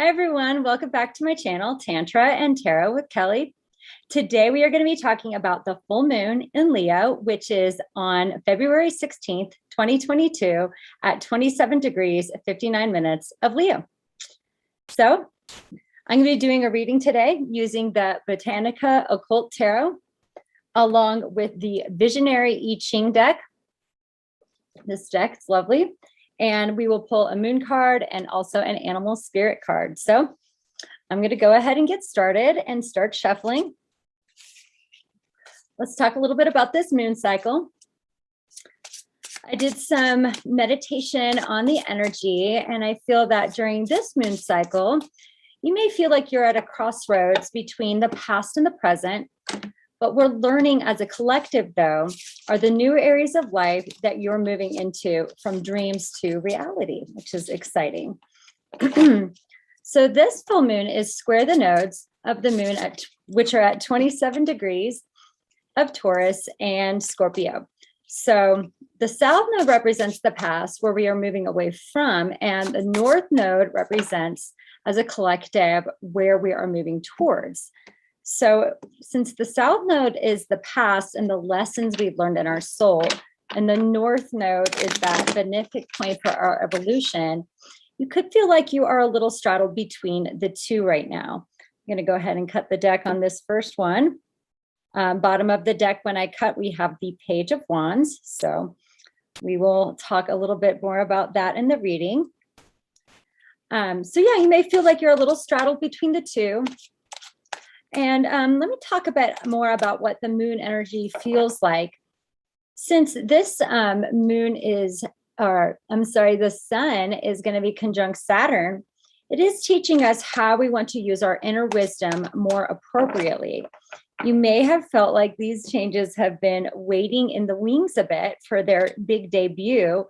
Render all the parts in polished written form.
Hi everyone, welcome back to my channel, Tantra and Tarot with Kelly. Today we are going to be talking about the full moon in Leo, which is on February 16th, 2022 at 27 degrees, 59 minutes of Leo. So I'm going to be doing a reading today using the Botanica Occult Tarot along with the Visionary I Ching deck. This deck is lovely. And we will pull a moon card and also an animal spirit card. So I'm going to go ahead and get started and start shuffling. Let's talk a little bit about this moon cycle. I did some meditation on the energy, and I feel that during this moon cycle, you may feel like you're at a crossroads between the past and the present. What we're learning as a collective, though, are the new areas of life that you're moving into from dreams to reality, which is exciting. So this full moon is square the nodes of the moon, which are at 27 degrees of Taurus and Scorpio. So the south node represents the past, where we are moving away from, and the north node represents, as a collective, where we are moving towards. So since the south node is the past and the lessons we've learned in our soul, and the north node is that benefic point for our evolution, you could feel like you are a little straddled between the two right now. I'm going to go ahead and cut the deck on this first one. Bottom of the deck, when I cut, we have the Page of Wands. So we will talk a little bit more about that in the reading. So yeah, you may feel like you're a little straddled between the two. And let me talk a bit more about what the moon energy feels like. Since this moon is, the sun is going to be conjunct Saturn, it is teaching us how we want to use our inner wisdom more appropriately. You may have felt like these changes have been waiting in the wings a bit for their big debut,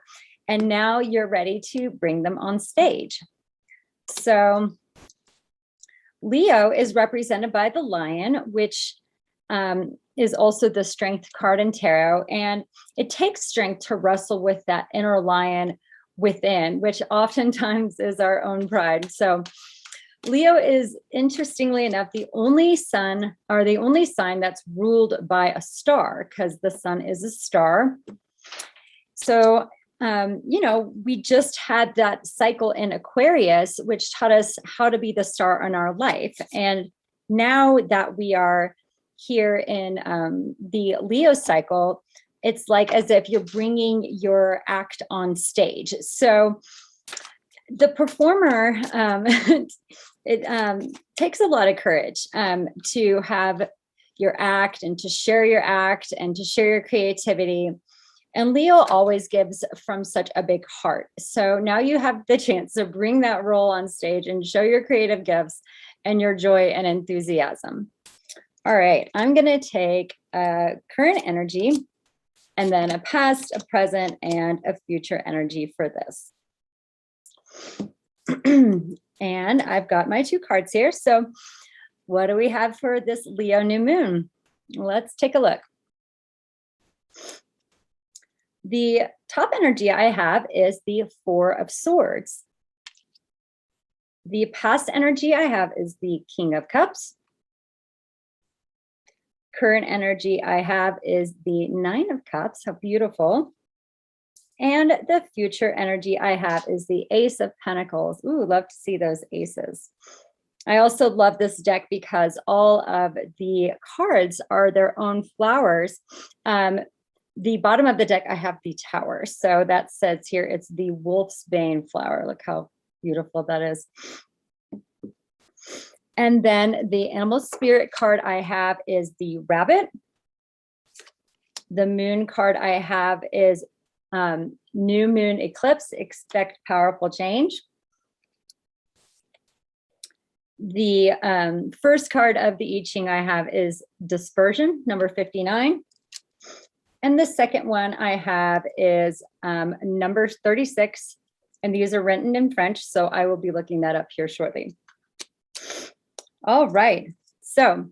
and now you're ready to bring them on stage. So Leo is represented by the lion, which is also the strength card in tarot. And it takes strength to wrestle with that inner lion within, which oftentimes is our own pride. So Leo is, interestingly enough, the only sign that's ruled by a star, because the sun is a star. So we just had that cycle in Aquarius, which taught us how to be the star in our life. And now that we are here in the Leo cycle, it's like as if you're bringing your act on stage. So the performer, it takes a lot of courage to have your act and to share your act and to share your creativity. And Leo always gives from such a big heart. So now you have the chance to bring that role on stage and show your creative gifts and your joy and enthusiasm. All right, I'm going to take a current energy and then a past, a present, and a future energy for this. And I've got my two cards here. So what do we have for this Leo new moon? Let's take a look. The top energy I have is the Four of Swords. The past energy I have is the King of Cups. Current energy I have is the Nine of Cups. How beautiful. And the future energy I have is the Ace of Pentacles. Ooh, love to see those aces. I also love this deck because all of the cards are their own flowers. The bottom of the deck, I have the Tower. So that says here, it's the Wolf's Bane flower. Look how beautiful that is. And then the animal spirit card I have is the Rabbit. The moon card I have is New Moon Eclipse, expect powerful change. The first card of the I Ching I have is Dispersion, number 59. And the second one I have is number 36, and these are written in French, so I will be looking that up here shortly. All right, so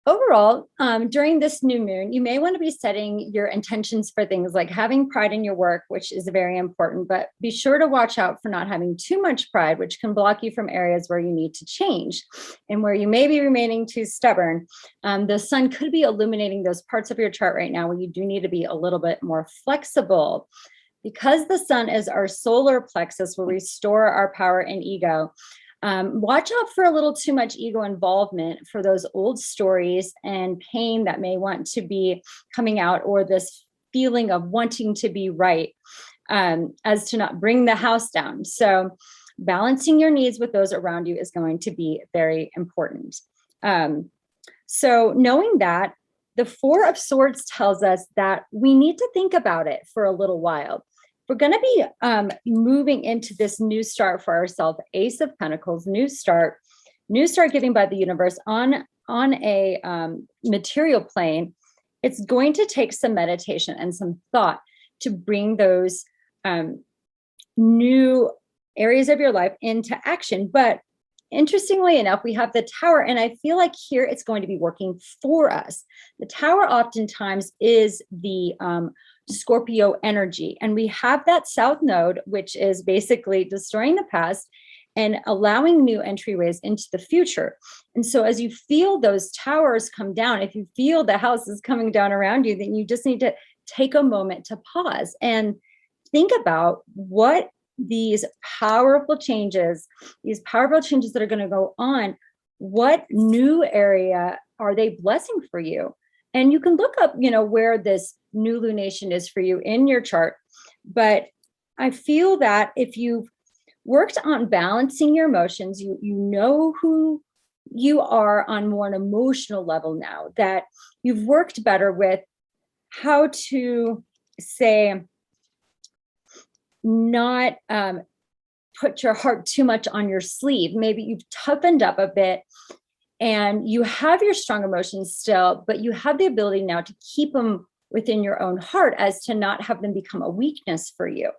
overall, during this new moon, you may want to be setting your intentions for things like having pride in your work, which is very important, but be sure to watch out for not having too much pride, which can block you from areas where you need to change and where you may be remaining too stubborn. The sun could be illuminating those parts of your chart right now where you do need to be a little bit more flexible. Because the sun is our solar plexus where we store our power and ego, watch out for a little too much ego involvement for those old stories and pain that may want to be coming out, or this feeling of wanting to be right, as to not bring the house down. So balancing your needs with those around you is going to be very important. So knowing that, the Four of Swords tells us that we need to think about it for a little while. We're going to be moving into this new start for ourselves, Ace of Pentacles, new start giving by the universe on a material plane. It's going to take some meditation and some thought to bring those new areas of your life into action. But interestingly enough, we have the Tower, and I feel like here it's going to be working for us. The Tower oftentimes is the Scorpio energy, and we have that South Node, which is basically destroying the past and allowing new entryways into the future. And so as you feel those towers come down, if you feel the house is coming down around you, then you just need to take a moment to pause and think about what these powerful changes that are going to go on, what new area are they blessing for you? And you can look up, where this new lunation is for you in your chart. But I feel that if you've worked on balancing your emotions, you know who you are on more an emotional level now, that you've worked better with how to say, not put your heart too much on your sleeve. Maybe you've toughened up a bit and you have your strong emotions still, but you have the ability now to keep them within your own heart, as to not have them become a weakness for you.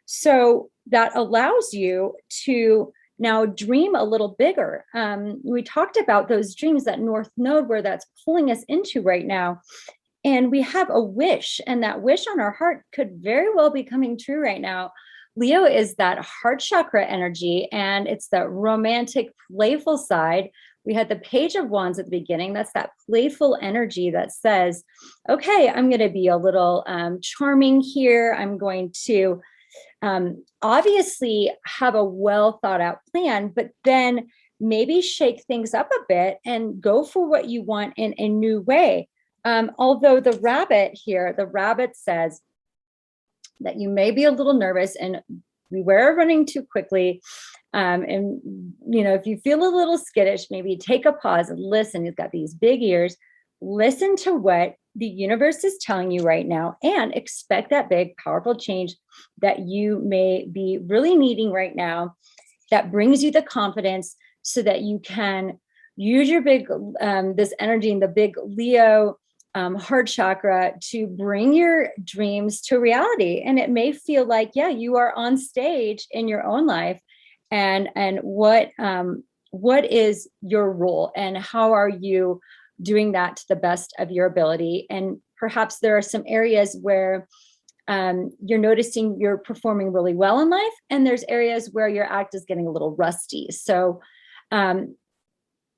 So that allows you to now dream a little bigger. We talked about those dreams, that North Node, where that's pulling us into right now. And we have a wish, and that wish on our heart could very well be coming true right now. Leo is that heart chakra energy, and it's the romantic, playful side. We had the Page of Wands at the beginning. That's that playful energy that says, okay, I'm going to be a little charming here. I'm going to obviously have a well thought out plan, but then maybe shake things up a bit and go for what you want in a new way. Although the rabbit says that you may be a little nervous and beware of running too quickly. And, if you feel a little skittish, maybe take a pause and listen. You've got these big ears. Listen to what the universe is telling you right now, and expect that big, powerful change that you may be really needing right now, that brings you the confidence so that you can use your big, this energy in the big Leo heart chakra to bring your dreams to reality. And it may feel like, yeah, you are on stage in your own life, and what is your role, and how are you doing that to the best of your ability? And perhaps there are some areas where you're noticing you're performing really well in life, and there's areas where your act is getting a little rusty. So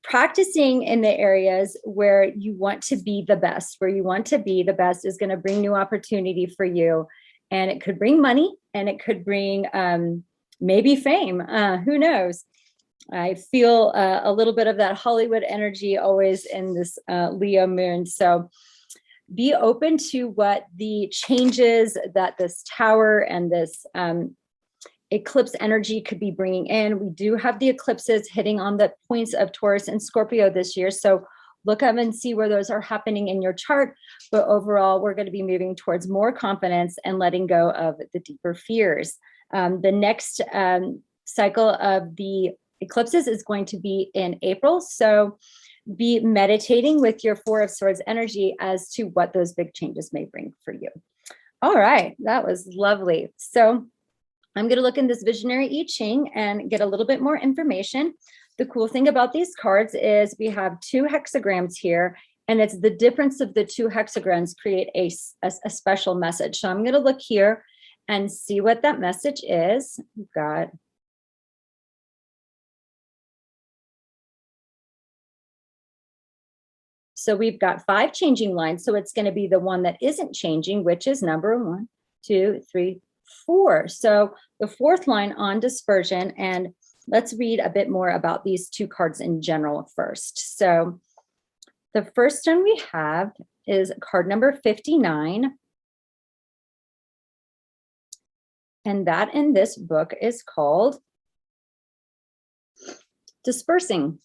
practicing in the areas where you want to be the best, is going to bring new opportunity for you. And it could bring money, and it could bring maybe fame. Who knows? I feel a little bit of that Hollywood energy always in this Leo moon. So be open to what the changes that this Tower and this eclipse energy could be bringing in. We do have the eclipses hitting on the points of Taurus and Scorpio this year. So look up and see where those are happening in your chart. But overall, we're going to be moving towards more confidence and letting go of the deeper fears. The next cycle of the eclipses is going to be in April. So be meditating with your Four of Swords energy as to what those big changes may bring for you. All right, that was lovely. So I'm going to look in this Visionary I Ching and get a little bit more information. The cool thing about these cards is we have 2 hexagrams here, And it's the difference of the two hexagrams create a special message. So I'm going to look here and see what that message is. We've got So we've got 5 changing lines. So it's going to be the one that isn't changing, which is number 1, 2, 3, 4. So the 4th line on dispersion. And let's read a bit more about these 2 cards in general first. So the first one we have is card number 59. And that in this book is called Dispersing.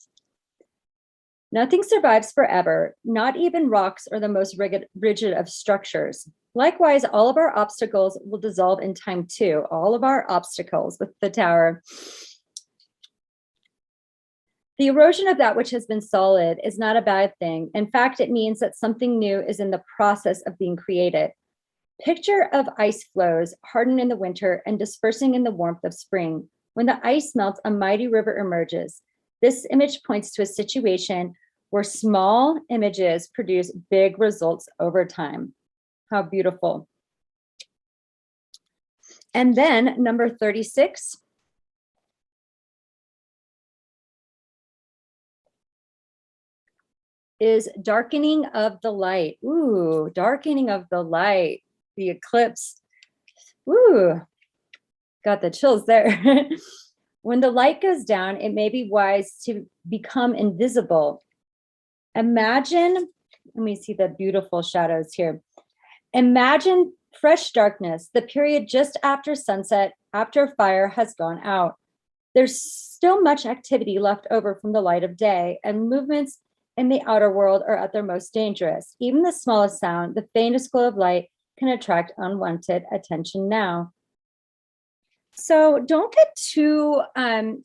Nothing survives forever, not even rocks or the most rigid of structures. Likewise, all of our obstacles will dissolve in time too. All of our obstacles with the tower. The erosion of that which has been solid is not a bad thing. In fact, it means that something new is in the process of being created. Picture of ice flows, harden in the winter and dispersing in the warmth of spring. When the ice melts, a mighty river emerges. This image points to a situation where small images produce big results over time. How beautiful. And then number 36. Is darkening of the light. Ooh, darkening of the light, the eclipse. Ooh, got the chills there. When the light goes down, it may be wise to become invisible. Imagine, let me see the beautiful shadows here. Imagine fresh darkness, the period just after sunset, after fire has gone out. There's still much activity left over from the light of day, and movements in the outer world are at their most dangerous. Even the smallest sound, the faintest glow of light, can attract unwanted attention now. So don't get too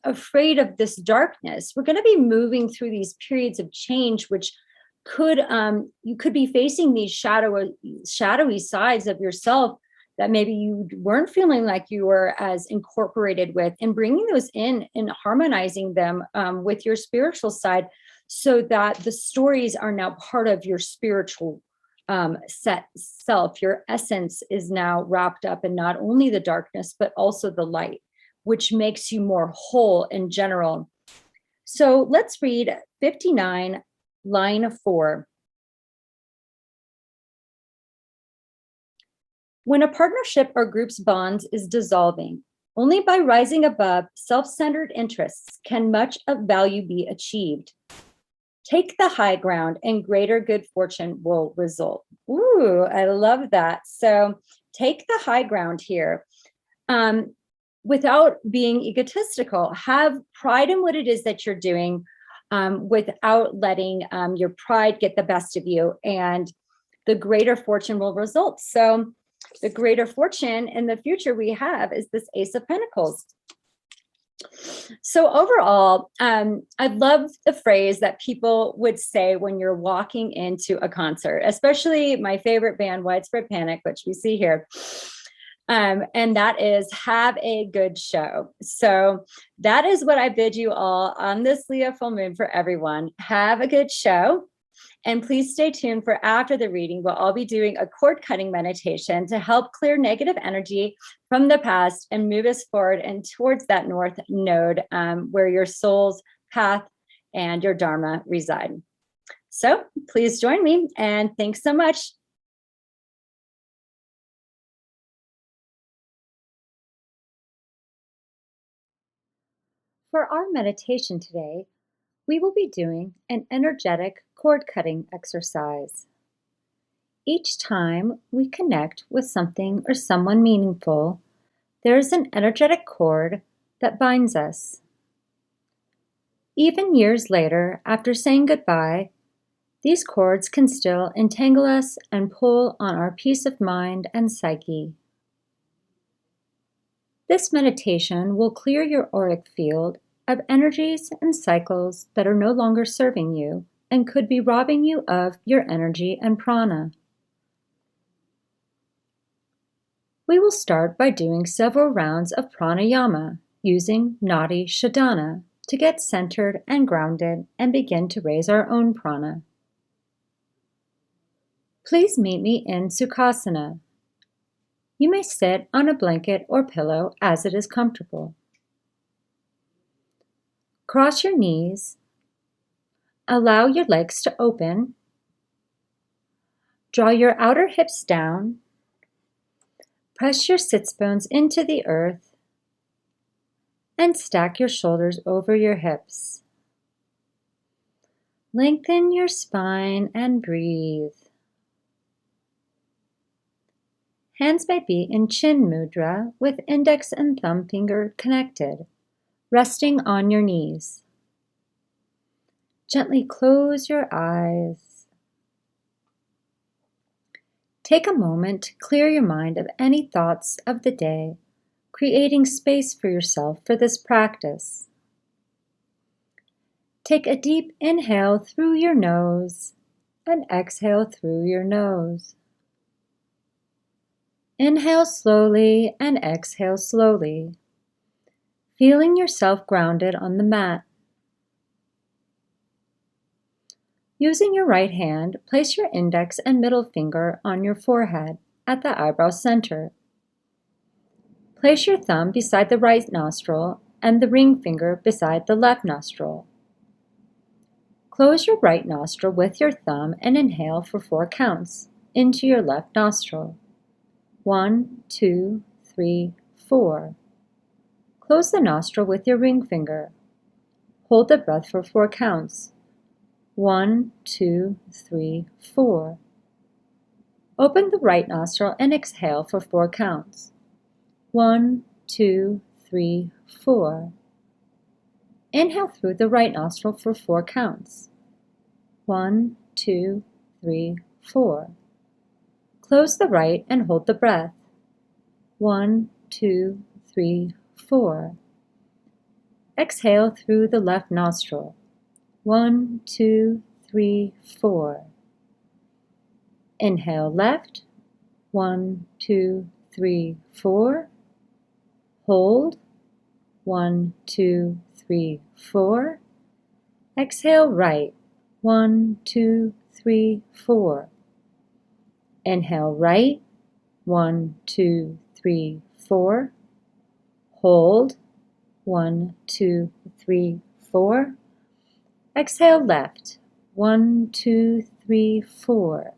afraid of this darkness. We're going to be moving through these periods of change, which could you could be facing these shadowy sides of yourself that maybe you weren't feeling like you were as incorporated with, and bringing those in and harmonizing them with your spiritual side, so that the stories are now part of your spiritual set self. Your essence is now wrapped up in not only the darkness, but also the light, which makes you more whole in general. So let's read 59, line 4. When a partnership or group's bonds is dissolving, only by rising above self-centered interests can much of value be achieved. Take the high ground and greater good fortune will result. Ooh, I love that. So take the high ground here without being egotistical. Have pride in what it is that you're doing without letting your pride get the best of you, and the greater fortune will result. So the greater fortune in the future we have is this Ace of Pentacles. So overall, I love the phrase that people would say when you're walking into a concert, especially my favorite band, Widespread Panic, which we see here. And that is, have a good show. So that is what I bid you all on this Leo full moon for everyone. Have a good show. And please stay tuned for after the reading. We'll all be doing a cord cutting meditation to help clear negative energy from the past and move us forward and towards that north node where your soul's path and your dharma reside. So please join me, and thanks so much. For our meditation today, we will be doing an energetic cord cutting exercise. Each time we connect with something or someone meaningful, there is an energetic cord that binds us. Even years later, after saying goodbye, these cords can still entangle us and pull on our peace of mind and psyche. This meditation will clear your auric field of energies and cycles that are no longer serving you and could be robbing you of your energy and prana. We will start by doing several rounds of pranayama using Nadi Shodhana to get centered and grounded and begin to raise our own prana. Please meet me in Sukhasana. You may sit on a blanket or pillow as it is comfortable. Cross your knees. Allow your legs to open. Draw your outer hips down. Press your sits bones into the earth and stack your shoulders over your hips. Lengthen your spine and breathe. Hands may be in chin mudra with index and thumb finger connected, resting on your knees. Gently close your eyes. Take a moment to clear your mind of any thoughts of the day, creating space for yourself for this practice. Take a deep inhale through your nose and exhale through your nose. Inhale slowly and exhale slowly, feeling yourself grounded on the mat. Using your right hand, place your index and middle finger on your forehead at the eyebrow center. Place your thumb beside the right nostril and the ring finger beside the left nostril. Close your right nostril with your thumb and inhale for 4 counts into your left nostril. 1, 2, 3, 4. Close the nostril with your ring finger. Hold the breath for 4 counts. 1, 2, 3, 4. Open the right nostril and exhale for 4 counts. 1, 2, 3, 4. Inhale through the right nostril for 4 counts. 1, 2, 3, 4. Close the right and hold the breath. 1, 2, 3, 4. Exhale through the left nostril. 1, 2, 3, 4. Inhale left. 1, 2, 3, 4. Hold. 1, 2, 3, 4. Exhale right. 1, 2, 3, 4. Inhale right. 1, 2, 3, 4. Hold. 1, 2, 3, 4. Exhale left. 1, 2, 3, 4.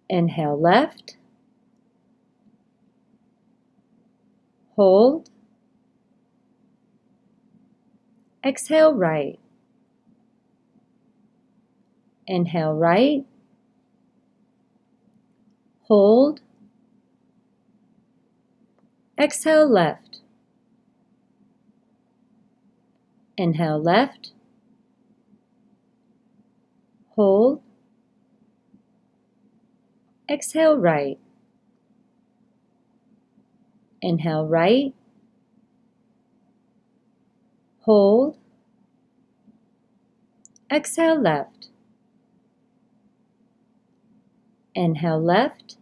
Inhale left. Hold. Exhale right. Inhale right. Hold. Exhale left. Inhale left. Hold. Exhale right. Inhale right. Hold. Exhale left. Inhale left.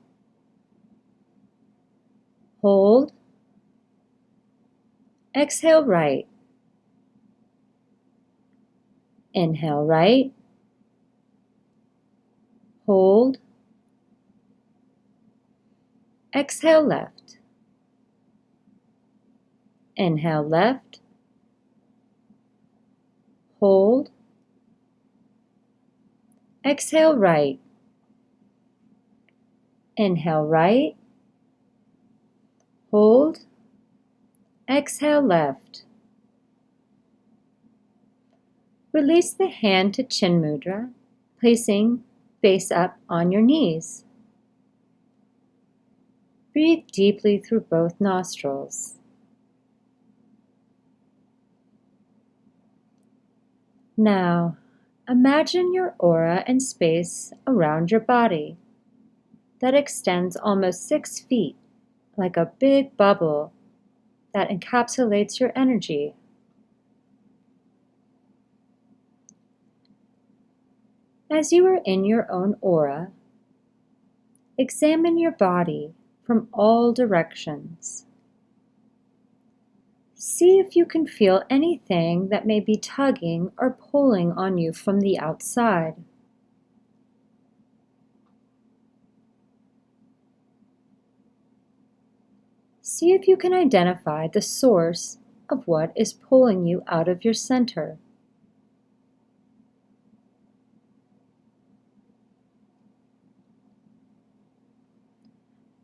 Hold. Exhale right. Inhale right. Hold. Exhale left. Inhale left. Hold. Exhale right. Inhale right. Hold. Exhale left. Release the hand to chin mudra, placing face up on your knees. Breathe deeply through both nostrils. Now, imagine your aura and space around your body that extends almost 6 feet, like a big bubble that encapsulates your energy. As you are in your own aura, examine your body from all directions. See if you can feel anything that may be tugging or pulling on you from the outside. See if you can identify the source of what is pulling you out of your center.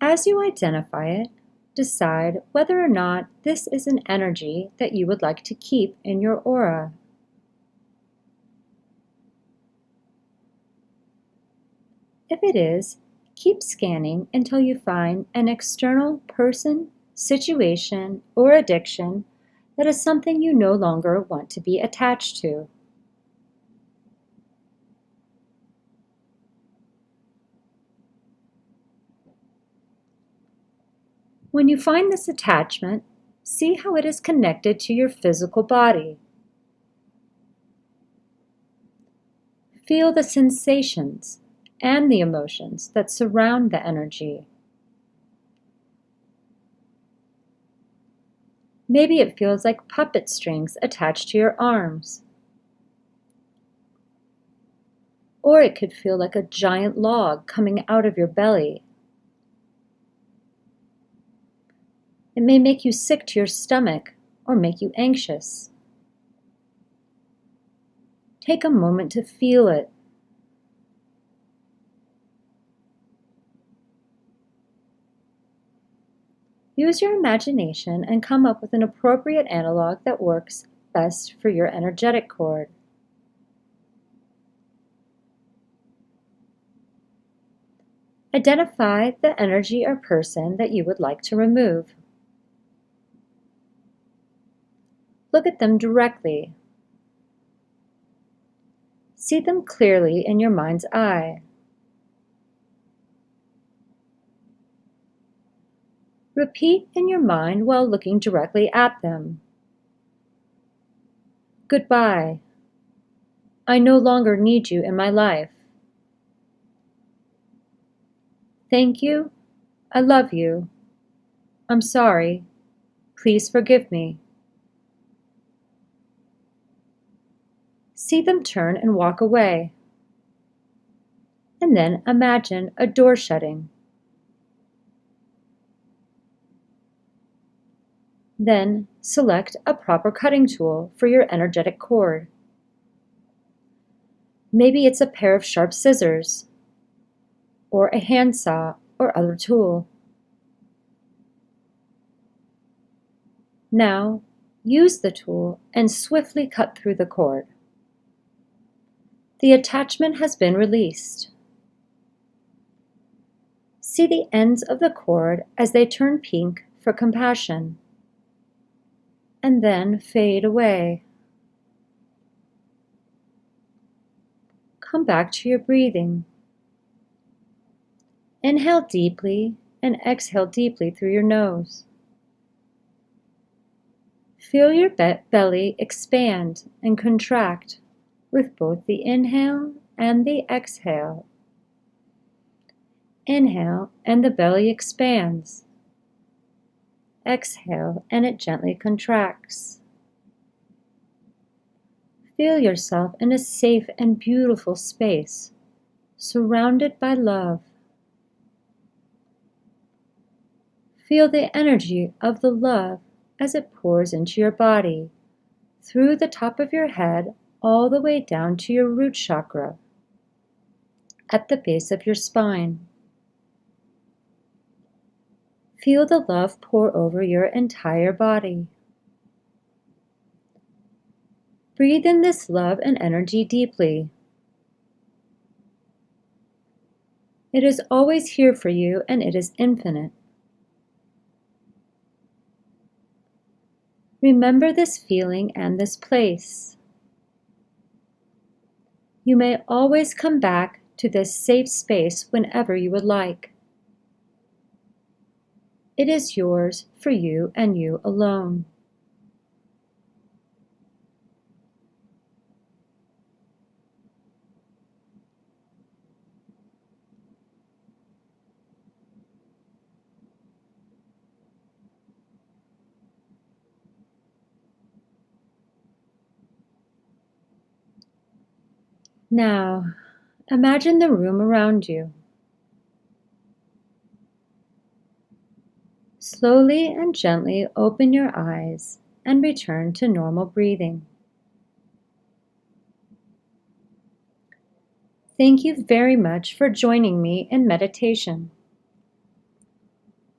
As you identify it, decide whether or not this is an energy that you would like to keep in your aura. If it is, keep scanning until you find an external person, situation, or addiction that is something you no longer want to be attached to. When you find this attachment, see how it is connected to your physical body. Feel the sensations and the emotions that surround the energy. Maybe it feels like puppet strings attached to your arms. Or it could feel like a giant log coming out of your belly. It may make you sick to your stomach or make you anxious. Take a moment to feel it. Use your imagination and come up with an appropriate analog that works best for your energetic cord. Identify the energy or person that you would like to remove. Look at them directly. See them clearly in your mind's eye. Repeat in your mind while looking directly at them. Goodbye. I no longer need you in my life. Thank you. I love you. I'm sorry. Please forgive me. See them turn and walk away. And then imagine a door shutting. Then select a proper cutting tool for your energetic cord. Maybe it's a pair of sharp scissors, or a handsaw or other tool. Now, use the tool and swiftly cut through the cord. The attachment has been released. See the ends of the cord as they turn pink for compassion, and then fade away. Come back to your breathing. Inhale deeply and exhale deeply through your nose. Feel your belly expand and contract with both the inhale and the exhale. Inhale and the belly expands. Exhale and it gently contracts. Feel yourself in a safe and beautiful space, surrounded by love. Feel the energy of the love as it pours into your body, through the top of your head, all the way down to your root chakra, at the base of your spine. Feel the love pour over your entire body. Breathe in this love and energy deeply. It is always here for you and it is infinite. Remember this feeling and this place. You may always come back to this safe space whenever you would like. It is yours for you and you alone. Now, imagine the room around you. Slowly and gently open your eyes and return to normal breathing. Thank you very much for joining me in meditation.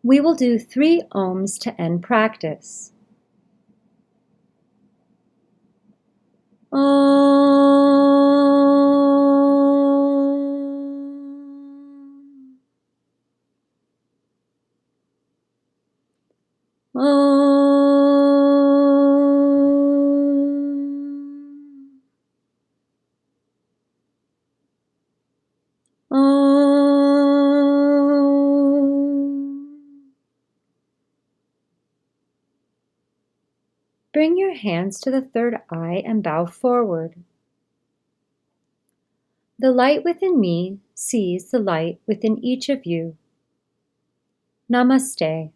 We will do 3 ohms to end practice. Bring your hands to the third eye and bow forward. The light within me sees the light within each of you. Namaste.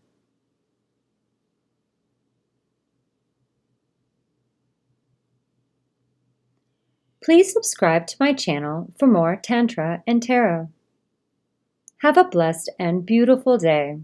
Please subscribe to my channel for more Tantra and Tarot. Have a blessed and beautiful day.